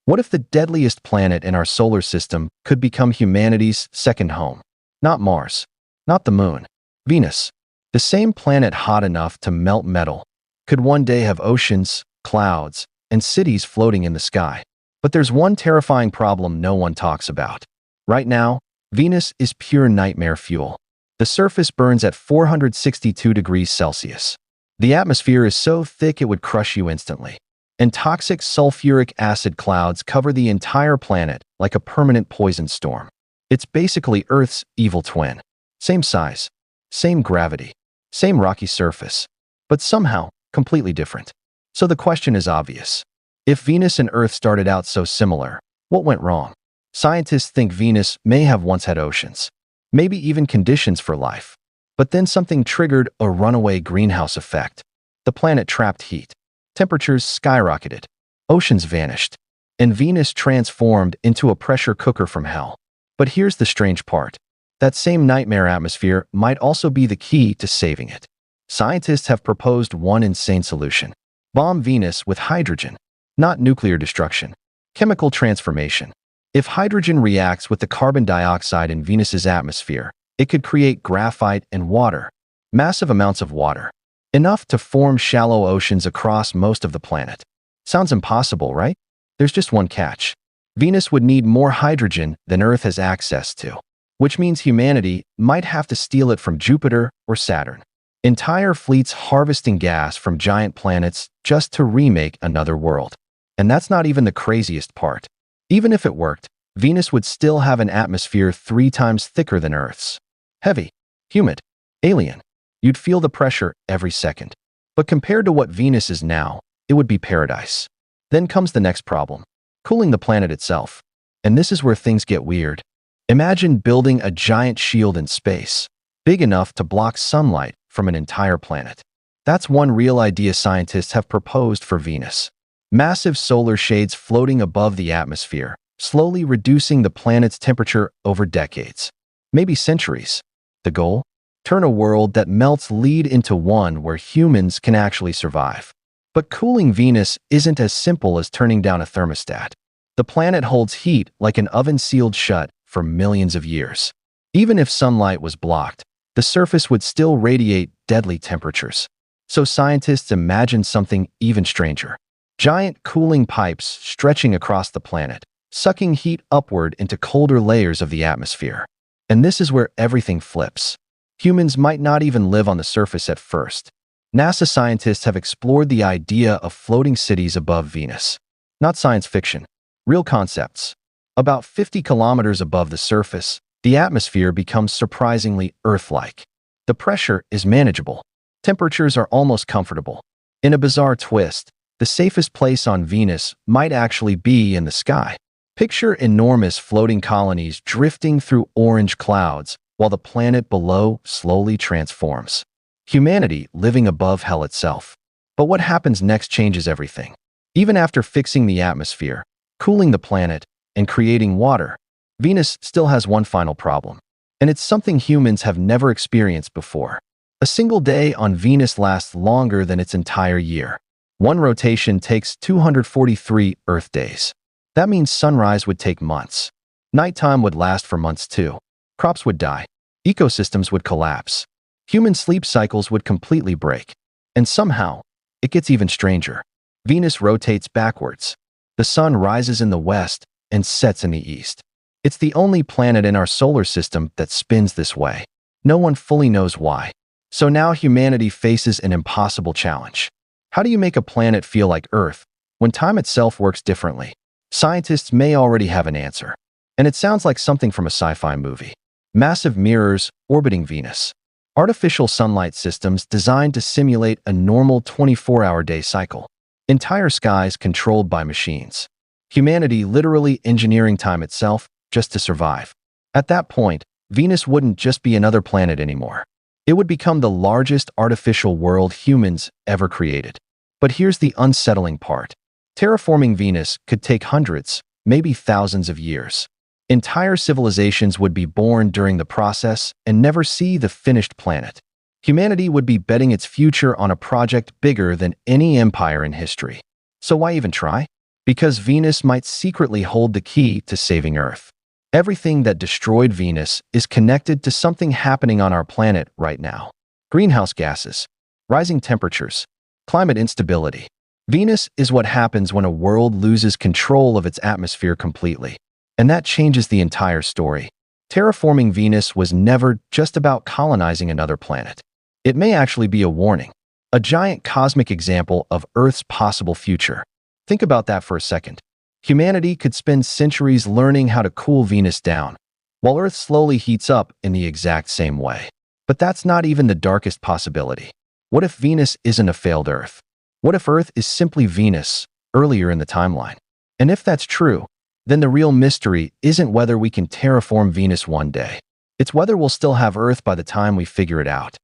What if the deadliest planet in our solar system could become humanity's second home? Not Mars, not the Moon, Venus. The same planet hot enough to melt metal could one day have oceans, clouds, and cities floating in the sky. But there's one terrifying problem no one talks about. Right now, Venus is pure nightmare fuel. The surface burns at 462 degrees Celsius. The atmosphere is so thick it would crush you instantly. And toxic sulfuric acid clouds cover the entire planet like a permanent poison storm. It's basically Earth's evil twin. Same size, same gravity, same rocky surface, but somehow completely different. So the question is obvious. If Venus and Earth started out so similar, what went wrong? Scientists think Venus may have once had oceans, maybe even conditions for life. But then something triggered a runaway greenhouse effect. The planet trapped heat. Temperatures skyrocketed. Oceans vanished. And Venus transformed into a pressure cooker from hell. But here's the strange part. That same nightmare atmosphere might also be the key to saving it. Scientists have proposed one insane solution. Bomb Venus with hydrogen. Not nuclear destruction. Chemical transformation. If hydrogen reacts with the carbon dioxide in Venus's atmosphere, it could create graphite and water. Massive amounts of water. Enough to form shallow oceans across most of the planet. Sounds impossible, right? There's just one catch. Venus would need more hydrogen than Earth has access to, which means humanity might have to steal it from Jupiter or Saturn. Entire fleets harvesting gas from giant planets just to remake another world. And that's not even the craziest part. Even if it worked, Venus would still have an atmosphere 3 times thicker than Earth's. Heavy, humid, alien. You'd feel the pressure every second. But compared to what Venus is now, it would be paradise. Then comes the next problem. Cooling the planet itself. And this is where things get weird. Imagine building a giant shield in space, big enough to block sunlight from an entire planet. That's one real idea scientists have proposed for Venus. Massive solar shades floating above the atmosphere, slowly reducing the planet's temperature over decades, maybe centuries. The goal? Turn a world that melts lead into one where humans can actually survive. But cooling Venus isn't as simple as turning down a thermostat. The planet holds heat like an oven sealed shut for millions of years. Even if sunlight was blocked, the surface would still radiate deadly temperatures. So scientists imagine something even stranger. Giant cooling pipes stretching across the planet, sucking heat upward into colder layers of the atmosphere. And this is where everything flips. Humans might not even live on the surface at first. NASA scientists have explored the idea of floating cities above Venus. Not science fiction, real concepts. About 50 kilometers above the surface, the atmosphere becomes surprisingly Earth-like. The pressure is manageable. Temperatures are almost comfortable. In a bizarre twist, the safest place on Venus might actually be in the sky. Picture enormous floating colonies drifting through orange clouds while the planet below slowly transforms. Humanity living above hell itself. But what happens next changes everything. Even after fixing the atmosphere, cooling the planet, and creating water, Venus still has one final problem. And it's something humans have never experienced before. A single day on Venus lasts longer than its entire year. One rotation takes 243 Earth days. That means sunrise would take months. Nighttime would last for months too. Crops would die. Ecosystems would collapse. Human sleep cycles would completely break. And somehow, it gets even stranger. Venus rotates backwards. The sun rises in the west and sets in the east. It's the only planet in our solar system that spins this way. No one fully knows why. So now humanity faces an impossible challenge. How do you make a planet feel like Earth when time itself works differently? Scientists may already have an answer. And it sounds like something from a sci-fi movie. Massive mirrors orbiting Venus. Artificial sunlight systems designed to simulate a normal 24-hour day cycle. Entire skies controlled by machines. Humanity literally engineering time itself just to survive. At that point, Venus wouldn't just be another planet anymore. It would become the largest artificial world humans ever created. But here's the unsettling part. Terraforming Venus could take hundreds, maybe thousands of years. Entire civilizations would be born during the process and never see the finished planet. Humanity would be betting its future on a project bigger than any empire in history. So why even try? because Venus might secretly hold the key to saving Earth. Everything that destroyed Venus is connected to something happening on our planet right now. Greenhouse gases, rising temperatures, climate instability. Venus is what happens when a world loses control of its atmosphere completely. And that changes the entire story. Terraforming Venus was never just about colonizing another planet. It may actually be a warning, a giant cosmic example of Earth's possible future. Think about that for a second. Humanity could spend centuries learning how to cool Venus down, while Earth slowly heats up in the exact same way. But that's not even the darkest possibility. What if Venus isn't a failed Earth? What if Earth is simply Venus, earlier in the timeline? And if that's true, then the real mystery isn't whether we can terraform Venus one day. It's whether we'll still have Earth by the time we figure it out.